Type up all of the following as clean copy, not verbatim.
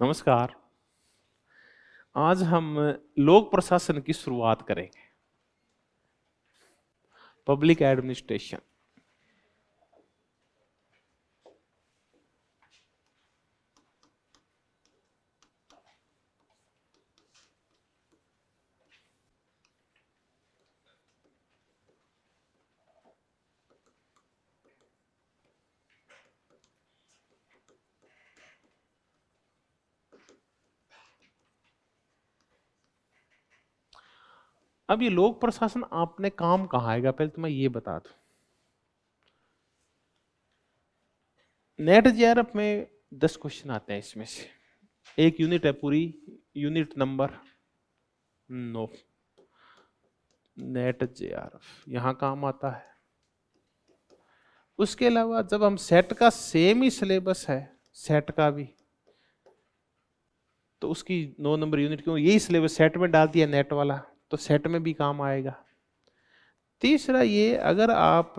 नमस्कार। आज हम लोक प्रशासन की शुरुआत करेंगे। Public administration. अब ये लोक प्रशासन आपने काम कहाँ आएगा, पहले तो मैं ये बता दूं। नेट जेआरएफ में 10 क्वेश्चन आते हैं, इसमें से एक यूनिट है पूरी, यूनिट नंबर 9। नेट जेआरएफ यहाँ काम आता है। उसके अलावा जब हम सेट का सेम ही सिलेबस है, सेट का भी, तो उसकी 9 नंबर यूनिट, क्यों यही सिलेबस सेट में डाल दिया नेट वाला, तो सेट में भी काम आएगा। तीसरा ये, अगर आप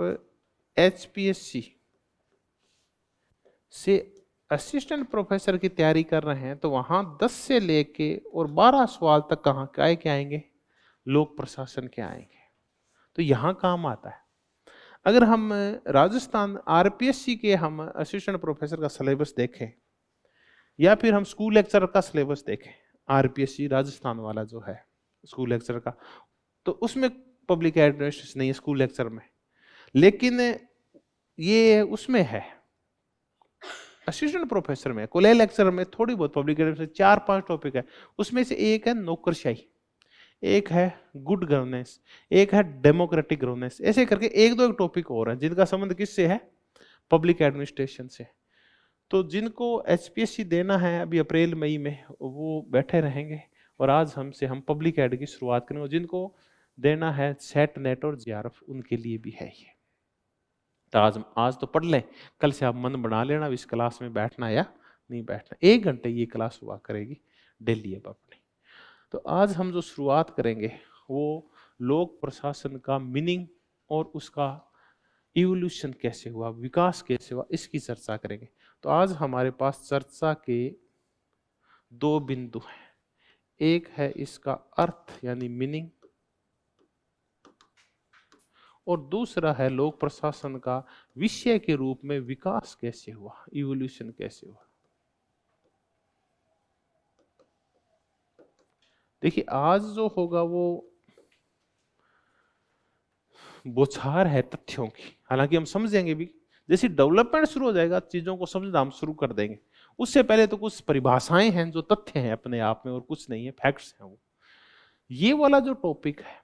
HPSC से असिस्टेंट प्रोफेसर की तैयारी कर रहे हैं तो वहां 10 से लेके और 12 सवाल तक कहाँ के आएंगे, लोक प्रशासन के आएंगे, तो यहाँ काम आता है। अगर हम राजस्थान RPSC के हम असिस्टेंट प्रोफेसर का सिलेबस देखें, या फिर हम स्कूल लेक्चरर का सिलेबस देखें, RPSC राजस्थान वाला जो है स्कूल लेक्चरर का, तो उसमें पब्लिक एडमिनिस्ट्रेशन नहीं है स्कूल लेक्चर में, लेकिन ये उसमें है असिस्टेंट प्रोफेसर में, कोले लेक्चर में थोड़ी बहुत पब्लिक एडमिनिस्ट्रेशन 4-5 टॉपिक है। उसमें से एक है नौकरशाही, एक है गुड गवर्नेंस, एक है डेमोक्रेटिक गवर्नेंस, ऐसे करके एक दो एक टॉपिक और है जिनका संबंध किससे है, पब्लिक एडमिनिस्ट्रेशन से। तो जिनको HPSC देना है अभी अप्रैल मई में, वो बैठे रहेंगे, और आज हम पब्लिक एड की शुरुआत करेंगे। और जिनको देना है सेट नेट और JRF, उनके लिए भी है ये। तो आज तो पढ़ लें, कल से आप मन बना लेना इस क्लास में बैठना या नहीं बैठना। 1 घंटे ये क्लास हुआ करेगी डेली अब अपनी। तो आज हम जो शुरुआत करेंगे वो लोक प्रशासन का मीनिंग और उसका इवोल्यूशन कैसे हुआ, विकास कैसे हुआ, इसकी चर्चा करेंगे। तो आज हमारे पास चर्चा के 2 बिंदु हैं। एक है इसका अर्थ यानी मीनिंग, और दूसरा है लोक प्रशासन का विषय के रूप में विकास कैसे हुआ, इवोल्यूशन कैसे हुआ। देखिए आज जो होगा वो बौछार है तथ्यों की, हालांकि हम समझेंगे भी, जैसे डेवलपमेंट शुरू हो जाएगा चीजों को समझना हम शुरू कर देंगे। उससे पहले तो कुछ परिभाषाएं हैं जो तथ्य हैं अपने आप में, और कुछ नहीं है, फैक्ट्स हैं वो। ये वाला जो टॉपिक है,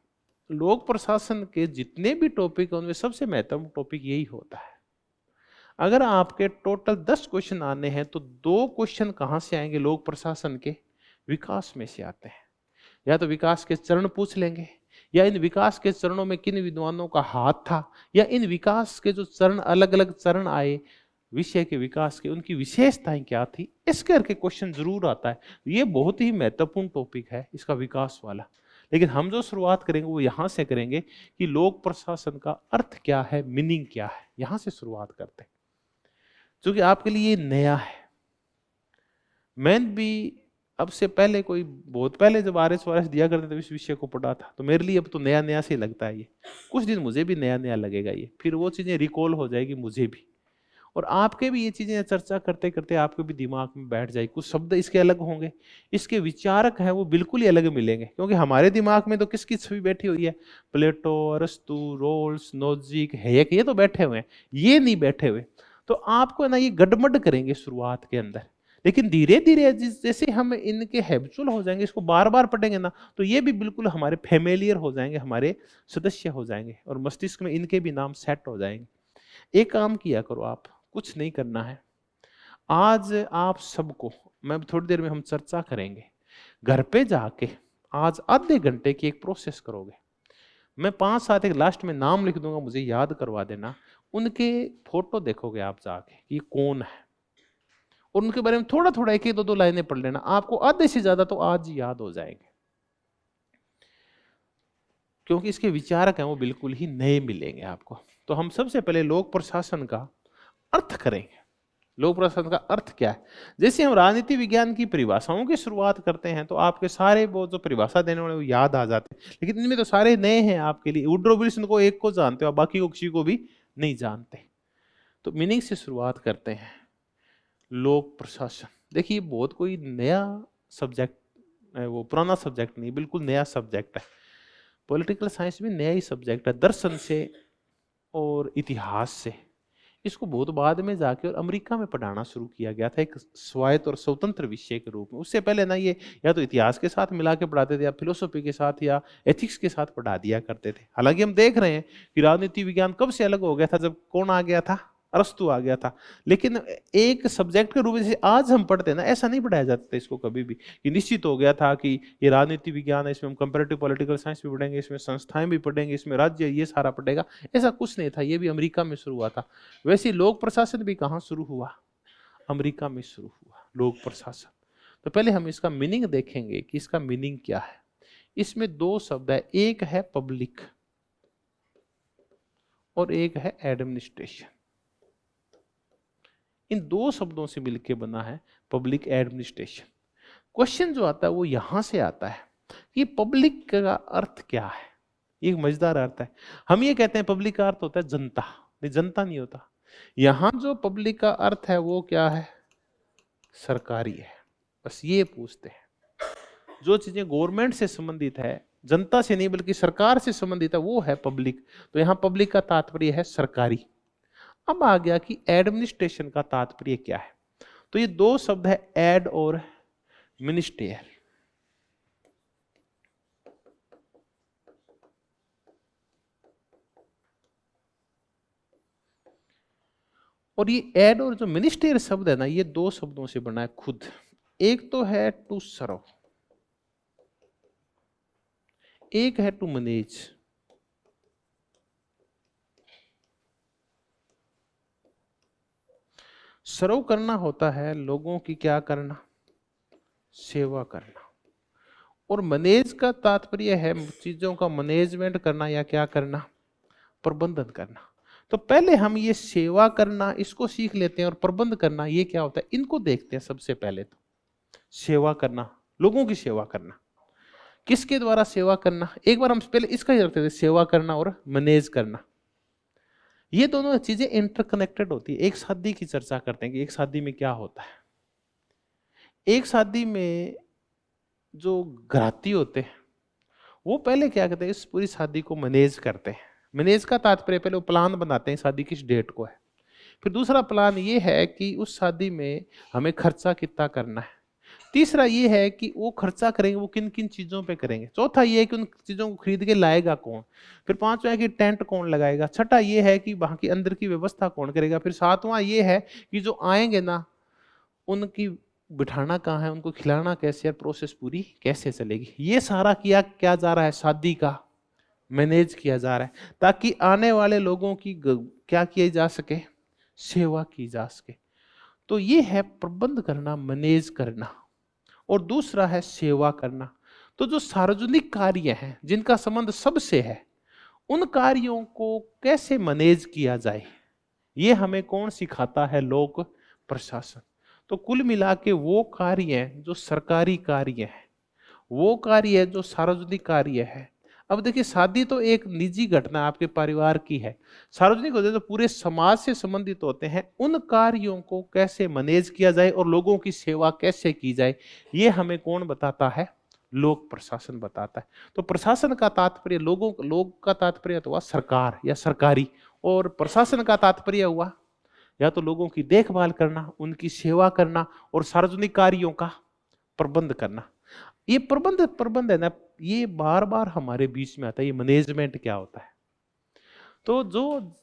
लोक प्रशासन के जितने भी टॉपिक हैं उनमें सबसे महत्वपूर्ण टॉपिक यही होता है। अगर आपके टोटल 10 क्वेश्चन आने हैं तो 2 क्वेश्चन कहां से आएंगे, लोक प्रशासन के विकास में से आते हैं। या तो विकास के चरण पूछ लेंगे, या इन विकास के चरणों में किन विद्वानों का हाथ था, या इन विकास के जो चरण, अलग अलग चरण आए विषय के विकास के, उनकी विशेषताएं क्या थी, इस करके क्वेश्चन जरूर आता है। ये बहुत ही महत्वपूर्ण टॉपिक है इसका विकास वाला। लेकिन हम जो शुरुआत करेंगे वो यहां से करेंगे कि लोक प्रशासन का अर्थ क्या है, मीनिंग क्या है, यहां से शुरुआत करते हैं, क्योंकि आपके लिए ये नया है। मैं भी अब से पहले, कोई बहुत पहले जब RS दिया करते थे इस विषय को पढ़ा था, तो मेरे लिए अब तो नया नया से ही लगता है ये। कुछ दिन मुझे भी नया नया लगेगा ये, फिर वो चीजें रिकॉल हो जाएगी मुझे भी, और आपके भी ये चीजें चर्चा करते करते आपके भी दिमाग में बैठ जाएगी। कुछ शब्द इसके अलग होंगे, इसके विचारक हैं वो बिल्कुल ही अलग मिलेंगे, क्योंकि हमारे दिमाग में तो किसकी छवि बैठी हुई है, प्लेटो, अरस्तु, रोल्स, नोजिक, हेयक, ये तो बैठे हुए हैं, ये नहीं बैठे हुए। तो आपको ना ये गड़बड़ करेंगे शुरुआत के अंदर, लेकिन धीरे धीरे जैसे हम इनके हैबिचुअल हो जाएंगे, इसको बार बार पढ़ेंगे ना, तो ये भी बिल्कुल हमारे फेमिलियर हो जाएंगे, हमारे सदस्य हो जाएंगे, और मस्तिष्क में इनके भी नाम सेट हो जाएंगे। एक काम किया करो, आप कुछ नहीं करना है, आज आप सबको, मैं थोड़ी देर में हम चर्चा करेंगे, घर पे जाके आज आधे घंटे की एक प्रोसेस करोगे। मैं 5-7 एक लास्ट में नाम लिख दूंगा, मुझे याद करवा देना। उनके फोटो देखोगे आप जाके कि कौन है, और उनके बारे में थोड़ा थोड़ा एक एक 2-2 लाइनें पढ़ लेना, आपको आधे से ज्यादा तो आज ही याद हो जाएंगे, क्योंकि इसके विचारक हैं वो बिल्कुल ही नए मिलेंगे आपको। तो हम सबसे पहले लोक प्रशासन का अर्थ करेंगे। लोक प्रशासन का अर्थ क्या है? जैसे हम राजनीति विज्ञान की परिभाषाओं की शुरुआत करते हैं तो आपके सारे वो जो परिभाषा देने वाले वो याद आ जाते हैं, लेकिन इनमें तो सारे नए हैं आपके लिए। वुड्रो विल्सन को एक को जानते हो, बाकी को किसी को भी नहीं जानते। तो मीनिंग से शुरुआत करते हैं। लोक प्रशासन, देखिए बहुत कोई नया सब्जेक्ट है, वो पुराना सब्जेक्ट नहीं, बिल्कुल नया सब्जेक्ट है। पॉलिटिकल साइंस भी नया ही सब्जेक्ट है, दर्शन से और इतिहास से। इसको बहुत बाद में जाके और अमेरिका में पढ़ाना शुरू किया गया था, एक स्वायत्त और स्वतंत्र विषय के रूप में। उससे पहले ना ये या तो इतिहास के साथ मिला के पढ़ाते थे, या फिलोसफी के साथ या एथिक्स के साथ पढ़ा दिया करते थे। हालांकि हम देख रहे हैं कि राजनीति विज्ञान कब से अलग हो गया था, जब कौन आ गया था, अरस्तु आ गया था। लेकिन एक सब्जेक्ट के रूप में जैसे आज हम पढ़ते हैं ना, ऐसा नहीं पढ़ाया जाता था इसको कभी भी, कि निश्चित हो गया था कि ये राजनीति विज्ञान है, इसमें हम कंपैरेटिव पॉलिटिकल साइंस भी पढ़ेंगे, इसमें संस्थाएं भी पढ़ेंगे, इसमें राज्य, ये सारा पढ़ेगा। ऐसा कुछ नहीं था, ये भी अमेरिका में शुरू हुआ था। वैसे लोक प्रशासन भी कहाँ शुरू हुआ? अमेरिका में शुरू हुआ लोक प्रशासन। तो पहले हम इसका मीनिंग देखेंगे कि इसका मीनिंग क्या है। इसमें दो शब्द है, एक है पब्लिक और एक है एडमिनिस्ट्रेशन। इन दो शब्दों से मिलकर बना है पब्लिक एडमिनिस्ट्रेशन। क्वेश्चन जो आता है वो यहां से आता है कि पब्लिक का अर्थ क्या है। एक मजेदार अर्थ है। हम ये कहते हैं पब्लिक का अर्थ होता है जनता, नहीं जनता नहीं होता। यहां जो पब्लिक का अर्थ है वो क्या है? सरकारी है। बस ये पूछते हैं, जो चीजें गवर्नमेंट से संबंधित है, जनता से नहीं बल्कि सरकार से संबंधित है, वो है पब्लिक। तो यहां पब्लिक का तात्पर्य है सरकारी। अब आ गया कि एडमिनिस्ट्रेशन का तात्पर्य क्या है। तो ये दो शब्द है, एड और मिनिस्टेयर। और ये एड और जो मिनिस्टेयर शब्द है ना, ये दो शब्दों से बना है खुद। एक तो है टू सर्व, एक है टू मैनेज। सर्व करना होता है लोगों की क्या करना? सेवा करना। और मैनेज का तात्पर्य है चीजों का मैनेजमेंट करना या क्या करना? प्रबंधन करना। तो पहले हम ये सेवा करना इसको सीख लेते हैं, और प्रबंध करना ये क्या होता है इनको देखते हैं। सबसे पहले तो सेवा करना, लोगों की सेवा करना। किसके द्वारा सेवा करना? एक बार हम पहले इसका ही रखते थे, सेवा करना और मैनेज करना। ये दोनों चीजें इंटरकनेक्टेड होती है। एक शादी की चर्चा करते हैं कि एक शादी में क्या होता है। एक शादी में जो घराती होते हैं वो पहले क्या करते हैं, इस पूरी शादी को मैनेज करते हैं। मैनेज का तात्पर्य पहले वो प्लान बनाते हैं शादी किस डेट को है। फिर दूसरा प्लान ये है कि उस शादी में हमें खर्चा कितना करना है। तीसरा ये है कि वो खर्चा करेंगे वो किन किन चीजों पे करेंगे। चौथा ये है कि उन चीजों को खरीद के लाएगा कौन। फिर पांचवा है कि टेंट कौन लगाएगा। छठा ये है कि वहां की अंदर की व्यवस्था कौन करेगा। फिर सातवां ये है कि जो आएंगे ना उनकी बिठाना कहाँ है, उनको खिलाना कैसे, प्रोसेस पूरी कैसे चलेगी। ये सारा किया क्या जा रहा है, शादी का मैनेज किया जा रहा है, ताकि आने वाले लोगों की क्या किया जा सके, सेवा की जा सके। तो ये है प्रबंध करना, मैनेज करना। और दूसरा है सेवा करना। तो जो सार्वजनिक कार्य हैं जिनका संबंध सबसे है, उन कार्यों को कैसे मैनेज किया जाए, ये हमें कौन सिखाता है? लोक प्रशासन। तो कुल मिला के वो कार्य है जो सरकारी कार्य है, वो कार्य है जो सार्वजनिक कार्य है। अब देखिए शादी तो एक निजी घटना आपके परिवार की है, सार्वजनिक होते तो पूरे समाज से संबंधित होते हैं। उन कार्यों को कैसे मैनेज किया जाए और लोगों की सेवा कैसे की जाए, ये हमें कौन बताता है? लोक प्रशासन बताता है। तो प्रशासन का तात्पर्य लोग का तात्पर्य तो हुआ सरकार या सरकारी, और प्रशासन का तात्पर्य हुआ या तो लोगों की देखभाल करना, उनकी सेवा करना, और सार्वजनिक कार्यों का प्रबंध करना। ये प्रबंध है ना, ये बार बार हमारे बीच में आता है। ये मैनेजमेंट क्या होता है? तो जो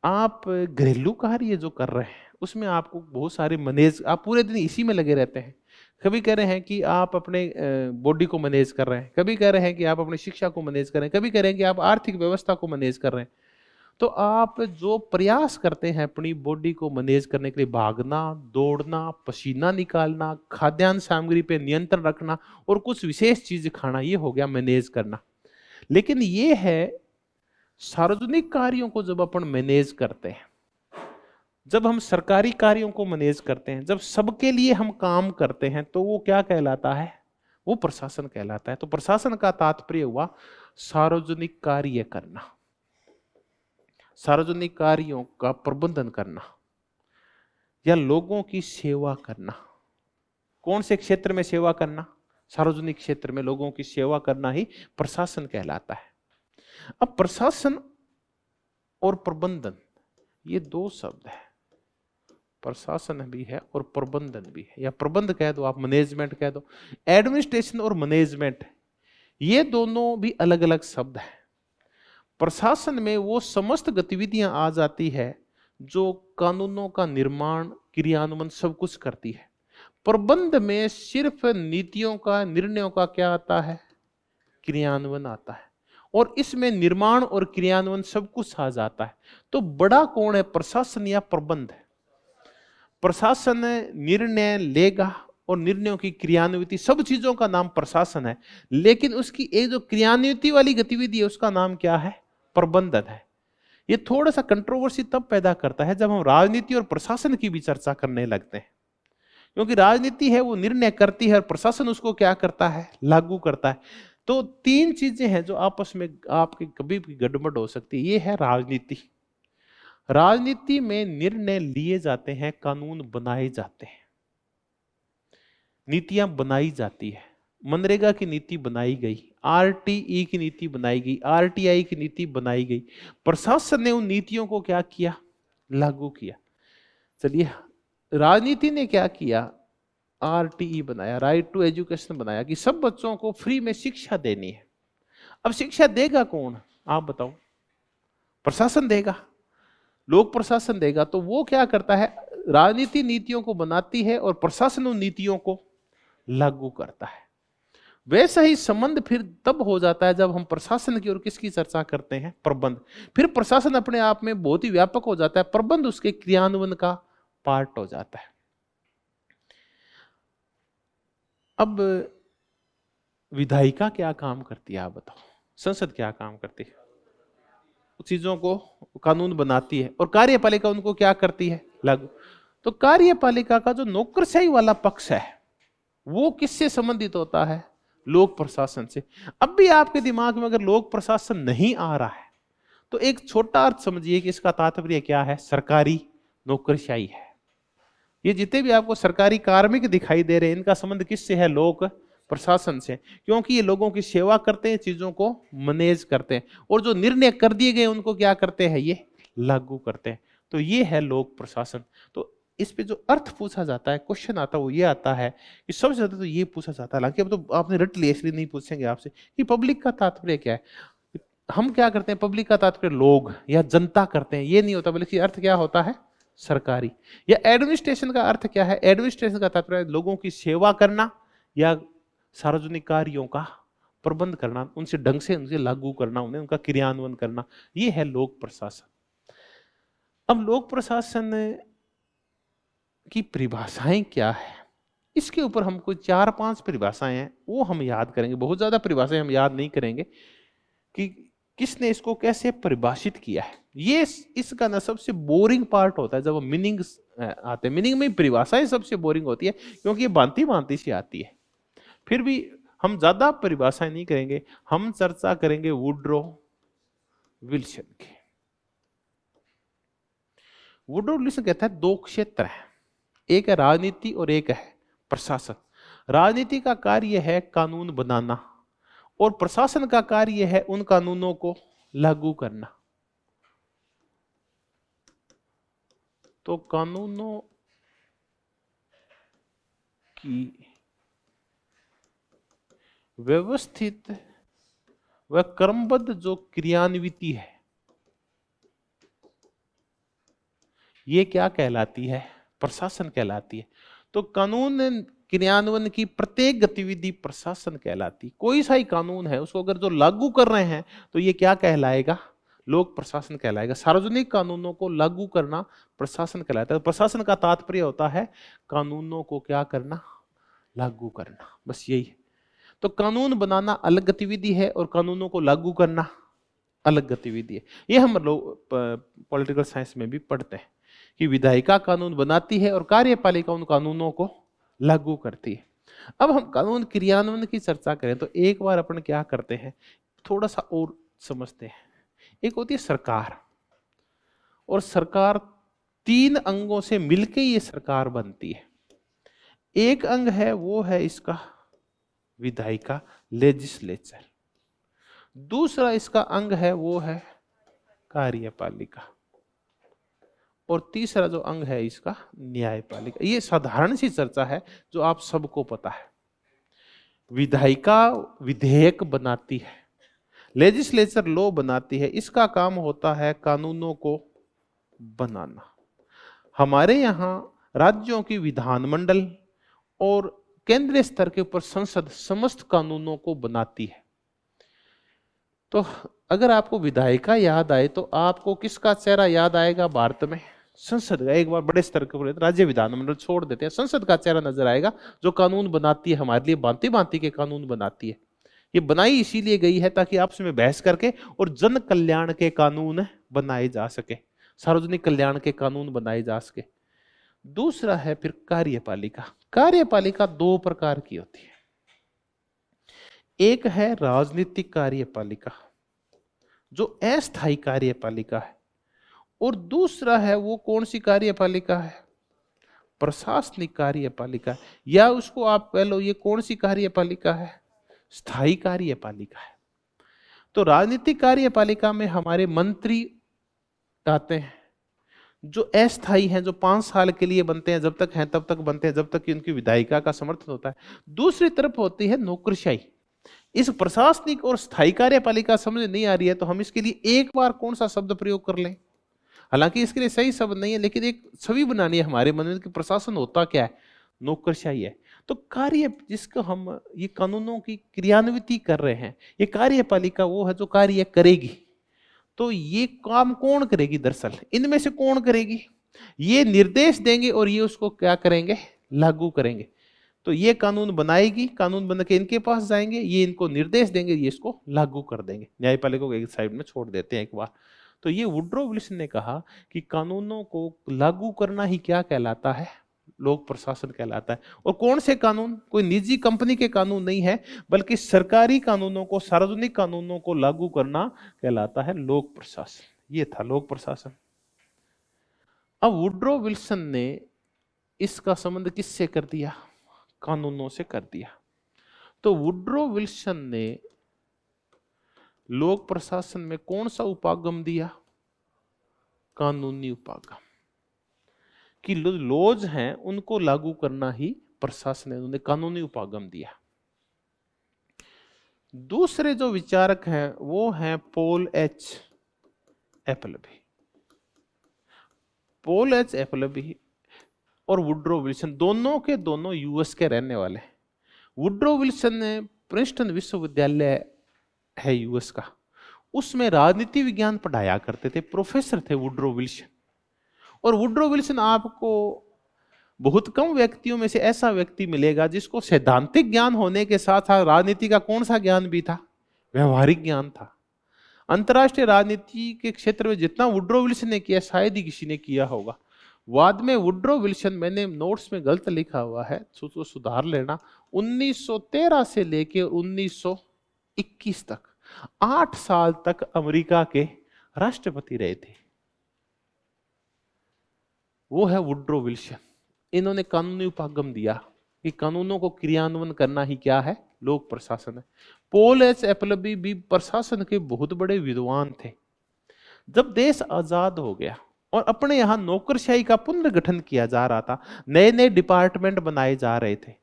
आप घरेलू कार्य जो कर रहे हैं उसमें आपको बहुत सारे मैनेज, आप पूरे दिन इसी में लगे रहते हैं। कभी कह रहे हैं कि आप अपने बॉडी को मैनेज कर रहे हैं, कभी कह रहे हैं कि आप अपनी शिक्षा को मैनेज कर रहे हैं, कभी कह रहे हैं कि आप आर्थिक व्यवस्था को मैनेज कर रहे हैं। तो आप जो प्रयास करते हैं अपनी बॉडी को मैनेज करने के लिए, भागना, दौड़ना, पसीना निकालना, खाद्यान्न सामग्री पे नियंत्रण रखना और कुछ विशेष चीज खाना, ये हो गया मैनेज करना। लेकिन ये है सार्वजनिक कार्यों को जब अपन मैनेज करते हैं जब हम सरकारी कार्यों को मैनेज करते हैं, जब सबके लिए हम काम करते हैं, तो वो क्या कहलाता है? वो प्रशासन कहलाता है। तो प्रशासन का तात्पर्य हुआ सार्वजनिक कार्य करना, सार्वजनिक कार्यों का प्रबंधन करना या लोगों की सेवा करना। कौन से क्षेत्र में सेवा करना? सार्वजनिक क्षेत्र में लोगों की सेवा करना ही प्रशासन कहलाता है। अब प्रशासन और प्रबंधन, ये दो शब्द है, प्रशासन भी है और प्रबंधन भी है, या प्रबंध कह दो आप, मैनेजमेंट कह दो। एडमिनिस्ट्रेशन और मैनेजमेंट, ये दोनों भी अलग अलग शब्द हैं। प्रशासन में वो समस्त गतिविधियां आ जाती है जो कानूनों का निर्माण, क्रियान्वयन सब कुछ करती है। प्रबंध में सिर्फ नीतियों का, निर्णयों का क्या आता है? क्रियान्वयन आता है, और इसमें निर्माण और क्रियान्वयन सब कुछ आ जाता है। तो बड़ा कौन है, प्रशासन या प्रबंध? प्रशासन निर्णय लेगा और निर्णयों की क्रियान्विति, सब चीजों का नाम प्रशासन है, लेकिन उसकी एक जो क्रियान्विति वाली गतिविधि है उसका नाम क्या है? प्रबंधन है। ये थोड़ा सा कंट्रोवर्सी तब पैदा करता है जब हम राजनीति और प्रशासन की भी चर्चा करने लगते हैं, क्योंकि राजनीति है वो निर्णय करती है और प्रशासन उसको क्या करता है? लागू करता है। तो तीन चीजें हैं जो आपस में आपकी कभी भी गड़बड़ हो सकती है। ये है राजनीति। राजनीति में निर्णय लिए जाते हैं, कानून बनाए जाते हैं, नीतियां बनाई जाती है। मनरेगा की नीति बनाई गई, आरटीई की नीति बनाई गई, आरटीआई की नीति बनाई गई। प्रशासन ने उन नीतियों को क्या किया? लागू किया। चलिए, राजनीति ने क्या किया? आरटीई बनाया, राइट टू एजुकेशन बनाया, कि सब बच्चों को फ्री में शिक्षा देनी है। अब शिक्षा देगा कौन? आप बताओ। प्रशासन देगा, लोक प्रशासन देगा। तो वो क्या करता है? राजनीति नीतियों को बनाती है और प्रशासन उन नीतियों को लागू करता है। वैसा ही संबंध फिर तब हो जाता है जब हम प्रशासन की और किसकी चर्चा करते हैं? प्रबंध। फिर प्रशासन अपने आप में बहुत ही व्यापक हो जाता है, प्रबंध उसके क्रियान्वयन का पार्ट हो जाता है। अब विधायिका क्या काम करती है, आप बताओ? संसद क्या काम करती है? चीजों को कानून बनाती है, और कार्यपालिका उनको क्या करती है? लागू। तो कार्यपालिका का जो नौकरशाही वाला पक्ष है वो किससे संबंधित होता है? लोक प्रशासन से। अब भी आपके दिमाग में अगर लोक प्रशासन नहीं आ रहा है तो एक छोटा अर्थ समझिए कि इसका तात्पर्य क्या है? सरकारी नौकरशाही है। ये जितने भी आपको सरकारी कार्मिक दिखाई दे रहे हैं, इनका संबंध किससे है? लोक प्रशासन से, क्योंकि ये लोगों की सेवा करते हैं, चीजों को मैनेज करते हैं, और जो निर्णय कर दिए गए उनको क्या करते हैं? ये लागू करते हैं। तो ये है लोक प्रशासन। तो इस पे जो अर्थ पूछा जाता है, क्वेश्चन आता है, वो ये आता है कि सबसे ज्यादा तो ये पूछा जाता है, हालांकि अब तो आपने रट लिया इसलिए नहीं पूछेंगे आपसे कि पब्लिक का तात्पर्य क्या है। हम क्या करते हैं? पब्लिक का तात्पर्य लोग या जनता करते हैं, ये नहीं होता, बल्कि अर्थ क्या होता है? सरकारी। या एडमिनिस्ट्रेशन का अर्थ क्या है? एडमिनिस्ट्रेशन का तात्पर्य लोगों की सेवा करना या सार्वजनिक कार्यों का प्रबंध करना, उनसे ढंग से उनसे लागू करना, उन्हें उनका क्रियान्वयन करना, ये है लोक प्रशासन। अब लोक प्रशासन की परिभाषाएं क्या है, इसके ऊपर हम कोई 4-5 परिभाषाएं हैं वो हम याद करेंगे। बहुत ज्यादा परिभाषाएं हम याद नहीं करेंगे कि किसने इसको कैसे परिभाषित किया है। ये इसका ना सबसे बोरिंग पार्ट होता है जब मीनिंग आते हैं। मीनिंग में परिभाषाएं सबसे बोरिंग होती है क्योंकि ये भांति भांति से आती है। फिर भी हम ज्यादा परिभाषाएं नहीं करेंगे, हम चर्चा करेंगे वुड्रो विल्सन की। वुड्रो विल्सन कहता है दो क्षेत्र है, एक है राजनीति और एक है प्रशासन। राजनीति का कार्य है कानून बनाना और प्रशासन का कार्य है उन कानूनों को लागू करना। तो कानूनों की व्यवस्थित व क्रमबद्ध जो क्रियान्विति है ये क्या कहलाती है? प्रशासन कहलाती है। तो कानून क्रियान्वयन की प्रत्येक गतिविधि प्रशासन कहलाती। कोई सा ही कानून है उसको अगर जो लागू कर रहे हैं तो ये क्या कहलाएगा? लोक प्रशासन कहलाएगा। सार्वजनिक कानूनों को लागू करना प्रशासन कहलाता है। प्रशासन का तात्पर्य होता है कानूनों को क्या करना? लागू करना, बस यही है। तो कानून बनाना अलग गतिविधि है और कानूनों को लागू करना अलग गतिविधि है। ये हम लोग पॉलिटिकल साइंस में भी पढ़ते हैं कि विधायिका कानून बनाती है और कार्यपालिका उन कानूनों को लागू करती है। अब हम कानून क्रियान्वयन की चर्चा करें तो एक बार अपन क्या करते हैं, थोड़ा सा और समझते हैं। एक होती है सरकार, और सरकार 3 अंगों से मिलके ये सरकार बनती है। एक अंग है वो है इसका विधायिका, लेजिस्लेचर। दूसरा इसका अंग है वो है कार्यपालिका, और तीसरा जो अंग है इसका न्यायपालिका। ये साधारण सी चर्चा है जो आप सबको पता है। विधायिका विधेयक बनाती है, लेजिस्लेचर लॉ बनाती है, इसका काम होता है कानूनों को बनाना। हमारे यहाँ राज्यों की विधानमंडल और केंद्रीय स्तर के ऊपर संसद समस्त कानूनों को बनाती है। तो अगर आपको विधायिका याद आए तो आपको किसका चेहरा याद आएगा भारत में? संसद का। एक बार बड़े स्तर के ऊपर राज्य विधानमंडल छोड़ देते हैं, संसद का चेहरा नजर आएगा जो कानून बनाती है, हमारे लिए भांति भांति के कानून बनाती है। ये बनाई इसीलिए गई है ताकि आपस में बहस करके और जन कल्याण के कानून बनाए जा सके, सार्वजनिक कल्याण के कानून बनाए जा सके। दूसरा है फिर कार्यपालिका। कार्यपालिका 2 प्रकार की होती है। एक है राजनीतिक कार्यपालिका जो अस्थायी कार्यपालिका है, और दूसरा है वो कौन सी कार्यपालिका है? प्रशासनिक कार्यपालिका, या उसको आप कह लो ये कौन सी कार्यपालिका है? स्थायी कार्यपालिका है। तो राजनीतिक कार्यपालिका में हमारे मंत्री आते हैं जो अस्थायी हैं, जो 5 साल के लिए बनते हैं, जब तक हैं तब तक बनते हैं, जब तक कि उनकी विधायिका का समर्थन होता है। दूसरी तरफ होती है नौकरशाही। इस प्रशासनिक और स्थायी कार्यपालिका समझ नहीं आ रही है तो हम इसके लिए एक बार कौन सा शब्द प्रयोग कर लें? हालांकि इसके लिए सही शब्द नहीं है, लेकिन एक छवि बनानी है हमारे मन में कि प्रशासन होता क्या है? नौकरशाही है। तो कार्य जिसको हम ये कानूनों की क्रियान्विति कर रहे हैं, ये कार्यपालिका वो है जो कार्य करेगी। तो ये काम कौन करेगी? दरअसल इनमें से कौन करेगी? ये निर्देश देंगे और ये उसको क्या करेंगे? लागू करेंगे। तो ये कानून बनाएगी, कानून बन के इनके पास जाएंगे, ये इनको निर्देश देंगे, ये इसको लागू कर देंगे। न्यायपालिका को एक साइड में छोड़ देते हैं एक बार। तो ये वुड्रो विल्सन ने कहा कि कानूनों को लागू करना ही क्या कहलाता है? लोक प्रशासन कहलाता है। और कौन से कानून? कोई निजी कंपनी के कानून नहीं है, बल्कि सरकारी कानूनों को, सार्वजनिक कानूनों को लागू करना कहलाता है लोक प्रशासन। ये था लोक प्रशासन। अब वुड्रो विल्सन ने इसका संबंध किससे कर दिया? कानूनों से कर दिया। तो वुड्रो विल्सन ने लोक प्रशासन में कौन सा उपागम दिया? कानूनी उपागम। कि लॉज हैं उनको लागू करना ही प्रशासन है, उन्होंने कानूनी उपागम दिया। दूसरे जो विचारक हैं वो हैं पॉल एच एपलबी। पॉल एच एपलबी और वुड्रो विल्सन दोनों के दोनों यूएस के रहने वाले हैं। वुड्रो विल्सन ने प्रिंसटन विश्वविद्यालय है यूएस का, उसमें राजनीति विज्ञान पढ़ाया करते थे, प्रोफेसर थे वुड्रो विल्सन। और वुड्रो विल्सन आपको बहुत कम व्यक्तियों में से ऐसा व्यक्ति मिलेगा जिसको सैद्धांतिक ज्ञान होने के साथ साथ राजनीति का कौन सा ज्ञान भी था? व्यवहारिक ज्ञान था। अंतरराष्ट्रीय राजनीति के क्षेत्र में जितना वुड्रो विल्सन ने किया शायद ही किसी ने किया होगा। बाद में वुड्रो विल्सन, मैंने नोट्स में गलत लिखा हुआ है तो सुधार लेना, 1913 से लेकर 1921 तक 8 साल तक अमेरिका के राष्ट्रपति रहे थे। वो है वुड्रो विल्सन। इन्होंने कानूनी उपागम दिया कि कानूनों को क्रियान्वयन करना ही क्या है? लोक प्रशासन है। पॉल एच एपलबी भी प्रशासन के बहुत बड़े विद्वान थे। जब देश आजाद हो गया और अपने यहाँ नौकरशाही का पुनर्गठन किया जा रहा था, नए नए डिपार्टमेंट बनाए जा रहे थे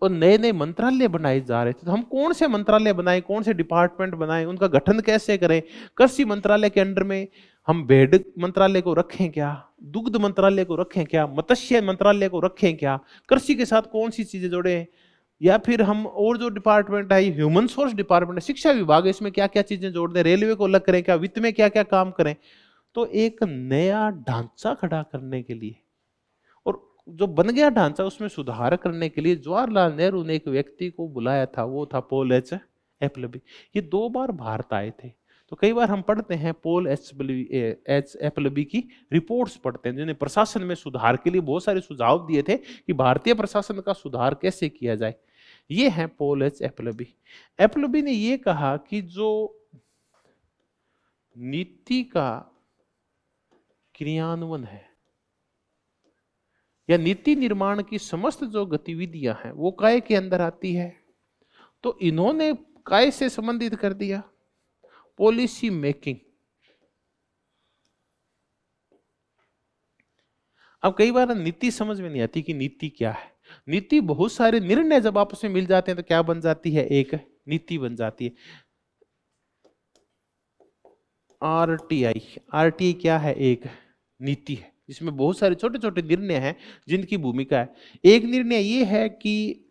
और नए नए मंत्रालय बनाए जा रहे थे, तो हम कौन से मंत्रालय बनाए, कौन से डिपार्टमेंट बनाए, उनका गठन कैसे करें? कृषि मंत्रालय के अंडर में हम भेड़ मंत्रालय को रखें क्या? दुग्ध मंत्रालय को रखें क्या? मत्स्य मंत्रालय को रखें क्या? कृषि के साथ कौन सी चीजें जोड़े? या फिर हम और जो डिपार्टमेंट है, ह्यूमन सोर्स डिपार्टमेंट है, शिक्षा विभाग है, इसमें क्या क्या चीजें जोड़ दें? रेलवे को अलग करें क्या? वित्त में क्या क्या काम करें? तो एक नया ढांचा खड़ा करने के लिए, और जो बन गया ढांचा उसमें सुधार करने के लिए जवाहरलाल नेहरू ने एक व्यक्ति को बुलाया था, वो था पॉल एच एपलबी। ये 2 बार भारत आए थे। तो कई बार हम पढ़ते हैं पॉल एच एपलबी की रिपोर्ट्स पढ़ते हैं, जिन्हें प्रशासन में सुधार के लिए बहुत सारे सुझाव दिए थे कि भारतीय प्रशासन का सुधार कैसे किया जाए। ये है पॉल एच एपलबी। एपलबी ने ये कहा कि जो नीति का क्रियान्वयन है या नीति निर्माण की समस्त जो गतिविधियां हैं वो काय के अंदर आती है, तो इन्होंने काय से संबंधित कर दिया पॉलिसी मेकिंग। अब कई बार नीति समझ में नहीं आती कि नीति क्या है। नीति बहुत सारे निर्णय जब आपस में मिल जाते हैं तो क्या बन जाती है, एक नीति बन जाती है। आरटीआई, आरटीआई क्या है, एक नीति है जिसमें बहुत सारे छोटे छोटे निर्णय हैं जिनकी भूमिका है। एक निर्णय ये है कि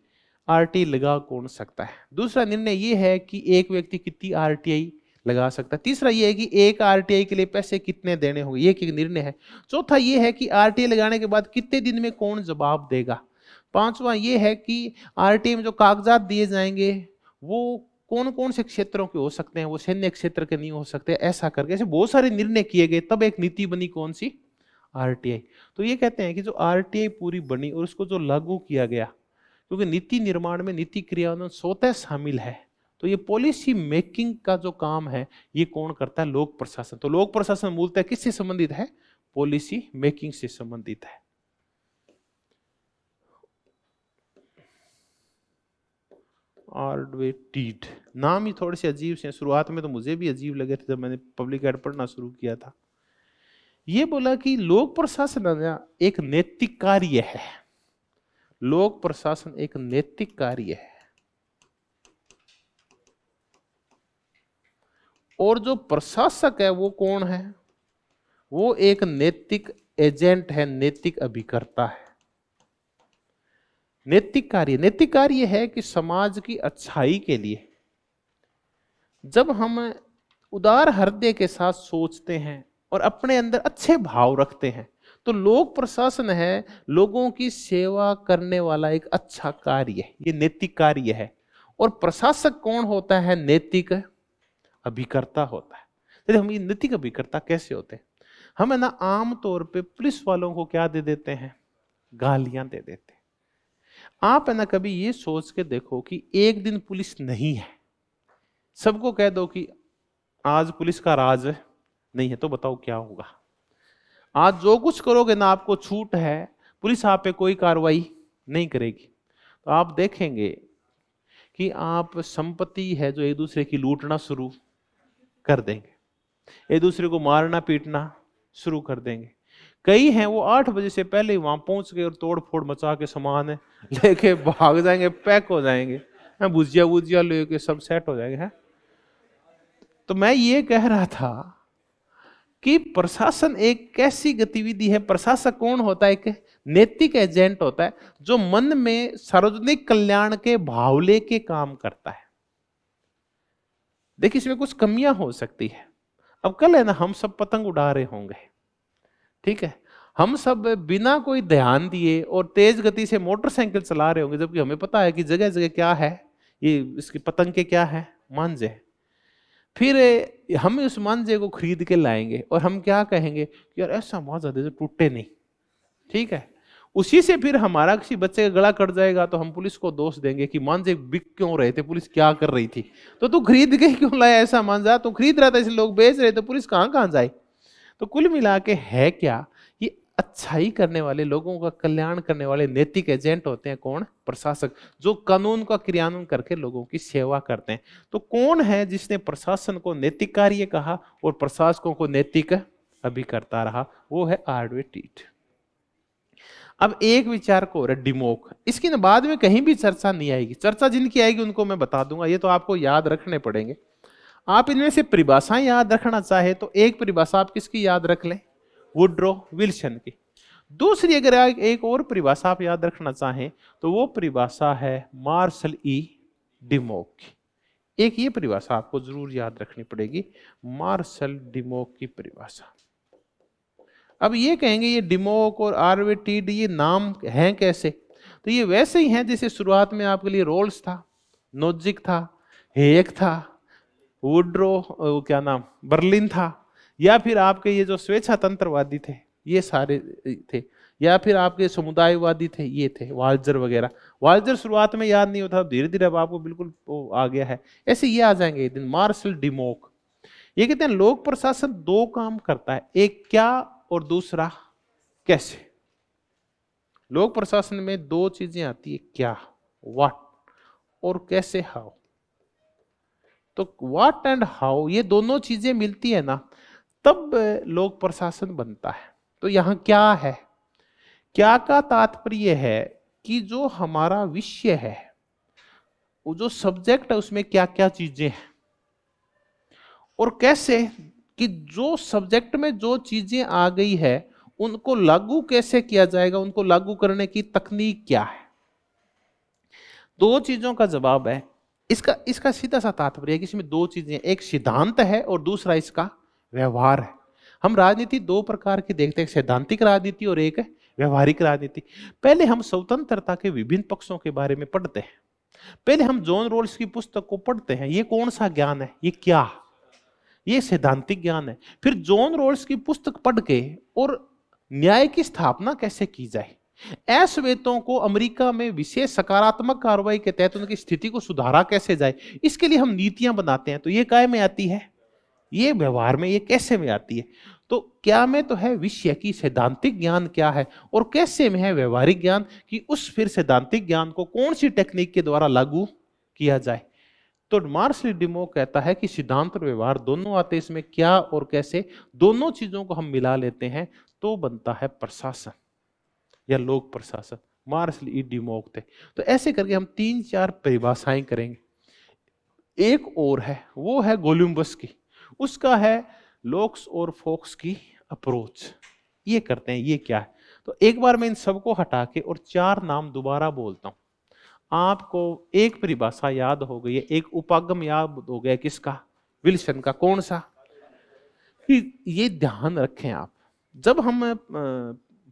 आरटीआई लगा कौन सकता है, दूसरा निर्णय ये है कि एक व्यक्ति कितनी आरटीआई लगा सकता है, तीसरा ये है कि एक आरटीआई के लिए पैसे कितने देने होंगे, ये एक निर्णय है। चौथा ये है कि आरटीआई लगाने के बाद कितने दिन में कौन जवाब देगा। पांचवा ये है कि आरटीआई में जो कागजात दिए जाएंगे वो कौन कौन से क्षेत्रों के हो सकते हैं, वो सैन्य क्षेत्र के नहीं हो सकते। ऐसा करके ऐसे बहुत सारे निर्णय किए गए, तब एक नीति बनी, कौन सी, आरटीआई। तो ये कहते हैं कि जो आरटीआई पूरी बनी और उसको जो लागू किया गया, क्योंकि नीति निर्माण में नीति क्रियान्वयन स्वतः शामिल है, तो ये पॉलिसी मेकिंग का जो काम है ये कौन करता है, लोक प्रशासन। तो लोक प्रशासन मूलतः किससे संबंधित है, पॉलिसी मेकिंग से संबंधित है। आर्डवेटीड, नाम ही थोड़े से अजीब से, शुरुआत में तो मुझे भी अजीब लगे थे जब मैंने पब्लिक एड पढ़ना शुरू किया था। ये बोला कि लोक प्रशासन एक नैतिक कार्य है, लोक प्रशासन एक नैतिक कार्य है, और जो प्रशासक है वो कौन है, वो एक नैतिक एजेंट है, नैतिक अभिकर्ता है। नैतिक कार्य, नैतिक कार्य है कि समाज की अच्छाई के लिए जब हम उदार हृदय के साथ सोचते हैं और अपने अंदर अच्छे भाव रखते हैं, तो लोक प्रशासन है लोगों की सेवा करने वाला एक अच्छा कार्य है, ये नैतिक कार्य है। और प्रशासक कौन होता है, नैतिक अभिकर्ता होता है। यदि हम ये नैतिक अभिकर्ता कैसे होते हैं, हम है ना आम तौर पे पुलिस वालों को क्या दे देते हैं, गालियां दे देते हैं। आप है ना कभी ये सोच के देखो कि एक दिन पुलिस नहीं है, सबको कह दो कि आज पुलिस का राज नहीं है, तो बताओ क्या होगा। आज जो कुछ करोगे ना आपको छूट है, पुलिस आप पे कोई कार्रवाई नहीं करेगी, तो आप देखेंगे कि आप संपत्ति है जो एक दूसरे की लूटना शुरू कर देंगे, एक दूसरे को मारना पीटना शुरू कर देंगे। कई हैं वो 8 बजे से पहले वहां पहुंच गए और तोड़ फोड़ मचा के सामान लेके भाग जाएंगे, पैक हो जाएंगे, भुजिया वुजिया लेके सब सेट हो जाएंगे हैं। तो मैं ये कह रहा था कि प्रशासन एक कैसी गतिविधि है, प्रशासक कौन होता है, एक नैतिक एजेंट होता है जो मन में सार्वजनिक कल्याण के भाव लेके काम करता है। देखिए इसमें कुछ कमियां हो सकती है। अब कल है ना हम सब पतंग उड़ा रहे होंगे, ठीक है, हम सब बिना कोई ध्यान दिए और तेज गति से मोटरसाइकिल चला रहे होंगे, जबकि हमें पता है कि जगह जगह क्या है, ये इसकी पतंग के क्या है, मांझे। फिर हम उस मांझे को खरीद के लाएंगे और हम क्या कहेंगे कि यार ऐसा मांझा दे जो टूटे नहीं, ठीक है। उसी से फिर हमारा किसी बच्चे का गला कट जाएगा तो हम पुलिस को दोष देंगे कि मांझे बिक क्यों रहे थे, पुलिस क्या कर रही थी, तो तू खरीद के क्यों लाया ऐसा मांझा, तू खरीद रहा था इसलिए लोग बेच रहे, तो पुलिस कहाँ कहाँ जाए। तो कुल मिला के है क्या, ये अच्छाई करने वाले, लोगों का कल्याण करने वाले नैतिक एजेंट होते हैं कौन, प्रशासक, जो कानून का क्रियान्वयन करके लोगों की सेवा करते हैं। तो कौन है जिसने प्रशासन को नैतिक कार्य कहा और प्रशासकों को नैतिक अभिकर्ता रहा, वो है आर्डवेटीड। अब एक विचार को डिमोक, इसकी ना बाद में कहीं भी चर्चा नहीं आएगी, चर्चा जिनकी आएगी उनको मैं बता दूंगा, ये तो आपको याद रखने पड़ेंगे। आप इनमें से परिभाषाएं याद रखना चाहे तो एक परिभाषा आप किसकी याद रख लें, वुड्रो विल्सन की। दूसरी अगर एक और परिभाषा आप याद रखना चाहें तो वो परिभाषा है मार्शल ई डिमोक की। एक ये परिभाषा आपको जरूर याद रखनी पड़ेगी, मार्शल डिमोक की परिभाषा। अब ये कहेंगे ये डिमोक और आर्वेटीड ये नाम हैं कैसे, तो ये वैसे ही हैं जैसे शुरुआत में आपके लिए रोल्स था, नोजिक था, हेयक था, वुड्रो क्या नाम, बर्लिन था, या फिर आपके ये जो स्वेच्छातंत्रवादी थे ये सारे थे, या फिर आपके समुदायवादी थे ये थे, वाल्जर वगैरह। वाल्जर शुरुआत में याद नहीं होता, धीरे धीरे अब आपको बिल्कुल वो आ गया है। ऐसे ये आ जाएंगे एक दिन। मार्शल डिमोक ये कहते हैं लोक प्रशासन दो काम करता है, एक क्या और दूसरा कैसे। लोक प्रशासन में दो चीजें आती है, क्या व्हाट और कैसे हाउ। तो व्हाट एंड हाउ ये दोनों चीजें मिलती है ना, तब लोक प्रशासन बनता है। तो यहां क्या है, क्या का तात्पर्य है कि जो हमारा विषय है, वो जो सब्जेक्ट है उसमें क्या क्या चीजें हैं, और कैसे कि जो सब्जेक्ट में जो चीजें आ गई है उनको लागू कैसे किया जाएगा, उनको लागू करने की तकनीक क्या है। दो चीजों का जवाब है। इसका इसका सीधा सा तात्पर्य है कि इसमें दो चीजें, एक सिद्धांत है और दूसरा इसका व्यवहार है। हम राजनीति दो प्रकार की देखते हैं, सैद्धांतिक राजनीति और एक है व्यवहारिक राजनीति। पहले हम स्वतंत्रता के विभिन्न पक्षों के बारे में पढ़ते हैं। पहले हम जॉन रोल्स की पुस्तक को पढ़ते हैं, ये कौन सा ज्ञान है, ये क्या, ये सैद्धांतिक ज्ञान है। फिर जॉन रोल्स की पुस्तक पढ़ के और न्याय की स्थापना कैसे की जाए, अश्वेतों को अमेरिका में विशेष सकारात्मक कार्रवाई के तहत उनकी स्थिति को सुधारा कैसे जाए, इसके लिए हम नीतियां बनाते हैं। तो ये काय में आती है, ये व्यवहार में, ये कैसे में आती है। तो क्या में तो है विषय की सैद्धांतिक ज्ञान क्या है, और कैसे में है व्यवहारिक ज्ञान कि उस फिर सैद्धांतिक ज्ञान को कौन सी टेक्निक के द्वारा लागू किया जाए। तो मार्शल डिमो कहता है कि सिद्धांत और व्यवहार दोनों आते, इसमें क्या और कैसे दोनों चीजों को हम मिला लेते हैं तो बनता है प्रशासन या लोक प्रशासन। मार्शल ई डिमोक थे। तो ऐसे करके हम तीन चार परिभाषाएं करेंगे। एक और है, वो है गोलुम्बस की, उसका है लोक्स और फोक्स की अप्रोच। ये करते हैं, ये क्या है। तो एक बार मैं इन सबको हटा के और चार नाम दोबारा बोलता हूं, आपको एक परिभाषा याद हो गई है, एक उपागम याद हो गया, किसका, विल्सन का। कौन सा, कि ये ध्यान रखें आप, जब हम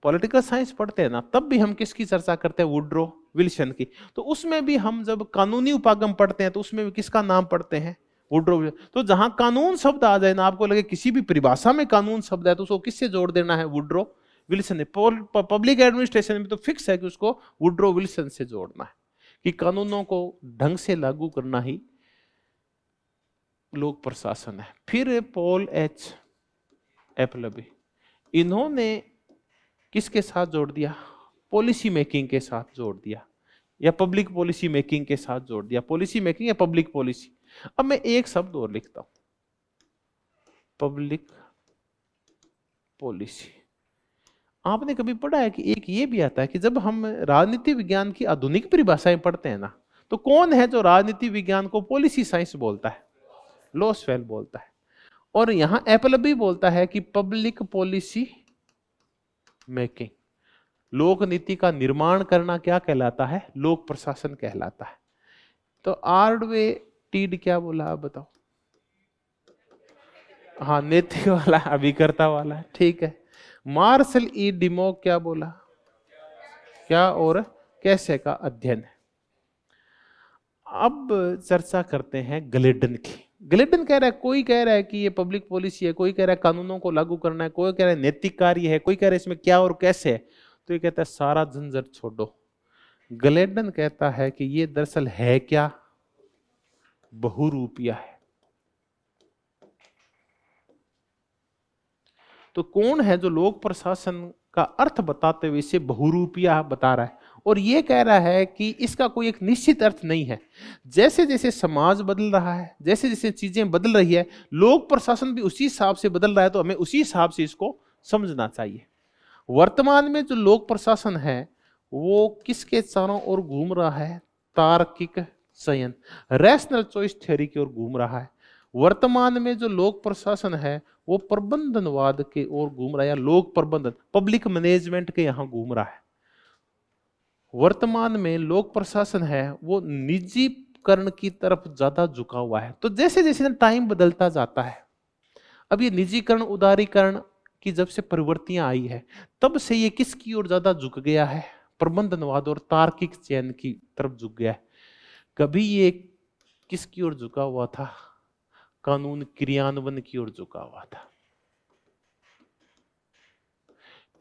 पॉलिटिकल साइंस पढ़ते हैं ना, तब भी हम किसकी चर्चा करते हैं, वुड्रो विल्सन की। तो उसमें भी हम जब कानूनी उपागम पढ़ते हैं तो उसमें भी किसका नाम पढ़ते हैं, वुड्रो विल्सन। तो जहां कानून शब्द आ जाए ना, आपको लगे किसी भी परिभाषा में कानून शब्द है, तो उसको किससे जोड़ देना है, वुड्रो विल्सन। पब्लिक एडमिनिस्ट्रेशन में तो फिक्स है कि उसको वुड्रो विल्सन से जोड़ना है, कि कानूनों को ढंग से लागू करना ही लोक प्रशासन है। फिर पॉल एच एपलबी, इन्होंने किसके साथ जोड़ दिया, पॉलिसी मेकिंग के साथ जोड़ दिया, या पब्लिक पॉलिसी मेकिंग के साथ जोड़ दिया। पॉलिसी मेकिंग या पब्लिक पॉलिसी। अब मैं एक शब्द और लिखता हूं, पब्लिक पॉलिसी। आपने कभी पढ़ा है कि एक ये भी आता है कि जब हम राजनीति विज्ञान की आधुनिक परिभाषाएं पढ़ते हैं ना, तो कौन है जो राजनीति विज्ञान को पॉलिसी साइंस बोलता है, लॉसवेल बोलता है। और यहां एपलबी बोलता है कि पब्लिक पॉलिसी मेकिंग, लोक नीति का निर्माण करना क्या कहलाता है, लोक प्रशासन कहलाता है। तो आर्डवे टीड क्या बोला, आप बताओ। हाँ, नैतिक वाला, अभिकर्ता वाला, ठीक है। मार्शल ई डिमोक क्या बोला, क्या और कैसे का अध्ययन है। अब चर्चा करते हैं ग्लेडन की। ग्लेडन कह रहा है, कोई कह रहा है कि ये पब्लिक पॉलिसी है, कोई कह रहा है कानूनों को लागू करना है, कोई कह रहा है नैतिक कार्य है, कोई कह रहा है इसमें क्या और कैसे है। तो ये कहता है सारा झंझट छोड़ो। ग्लेडन कहता है कि ये दरअसल है क्या, बहुरूपिया है। तो कौन है जो लोक प्रशासन का अर्थ बताते हुए इसे बहुरूपिया बता रहा है, और ये कह रहा है कि इसका कोई एक निश्चित अर्थ नहीं है। जैसे जैसे समाज बदल रहा है, जैसे जैसे चीजें बदल रही है, लोक प्रशासन भी उसी हिसाब से बदल रहा है, तो हमें उसी हिसाब से इसको समझना चाहिए। वर्तमान में जो लोक प्रशासन है वो किसके चारों ओर घूम रहा है, तार्किक चयन, रैशनल चॉइस थ्योरी की ओर घूम रहा है। वर्तमान में जो लोक प्रशासन है वो प्रबंधनवाद के ओर घूम रहा है, या लोक प्रबंधन, पब्लिक मैनेजमेंट के यहां घूम रहा है। वर्तमान में लोक प्रशासन है वो निजीकरण की तरफ ज्यादा झुका हुआ है। तो जैसे जैसे टाइम बदलता जाता है, अब ये निजीकरण उदारीकरण की जब से प्रवृत्तियां आई है, तब से ये किसकी ओर ज्यादा झुक गया है, प्रबंधनवाद और तार्किक चयन की तरफ झुक गया है। कभी ये किसकी ओर झुका हुआ था, कानून क्रियान्वयन की ओर झुका हुआ था।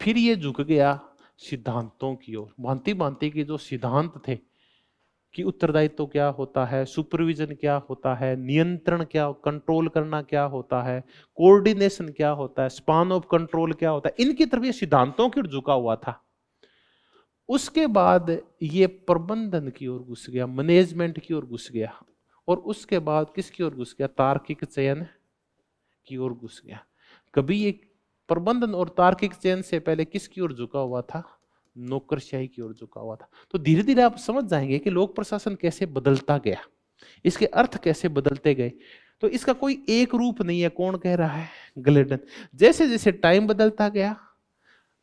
फिर ये झुक गया सिद्धांतों की ओर। भांति भांति के जो सिद्धांत थे कि उत्तरदायित्व क्या होता है, सुपरविजन क्या होता है, नियंत्रण क्या, कंट्रोल करना क्या होता है, कोऑर्डिनेशन क्या होता है, स्पान ऑफ कंट्रोल क्या होता है, इनकी तरफ ये सिद्धांतों की ओर झुका हुआ था। उसके बाद ये प्रबंधन की ओर घुस गया, मैनेजमेंट की ओर घुस गया, और उसके बाद किसकी ओर घुस गया, तार्किक चयन की ओर घुस गया। कभी ये प्रबंधन और तार्किक चयन से पहले किसकी ओर झुका हुआ था, नौकरशाही की ओर झुका हुआ था। तो धीरे धीरे आप समझ जाएंगे कि लोक प्रशासन कैसे बदलता गया, इसके अर्थ कैसे बदलते गए। तो इसका कोई एक रूप नहीं है। कौन कह रहा है, ग्लेडन। जैसे जैसे टाइम बदलता गया,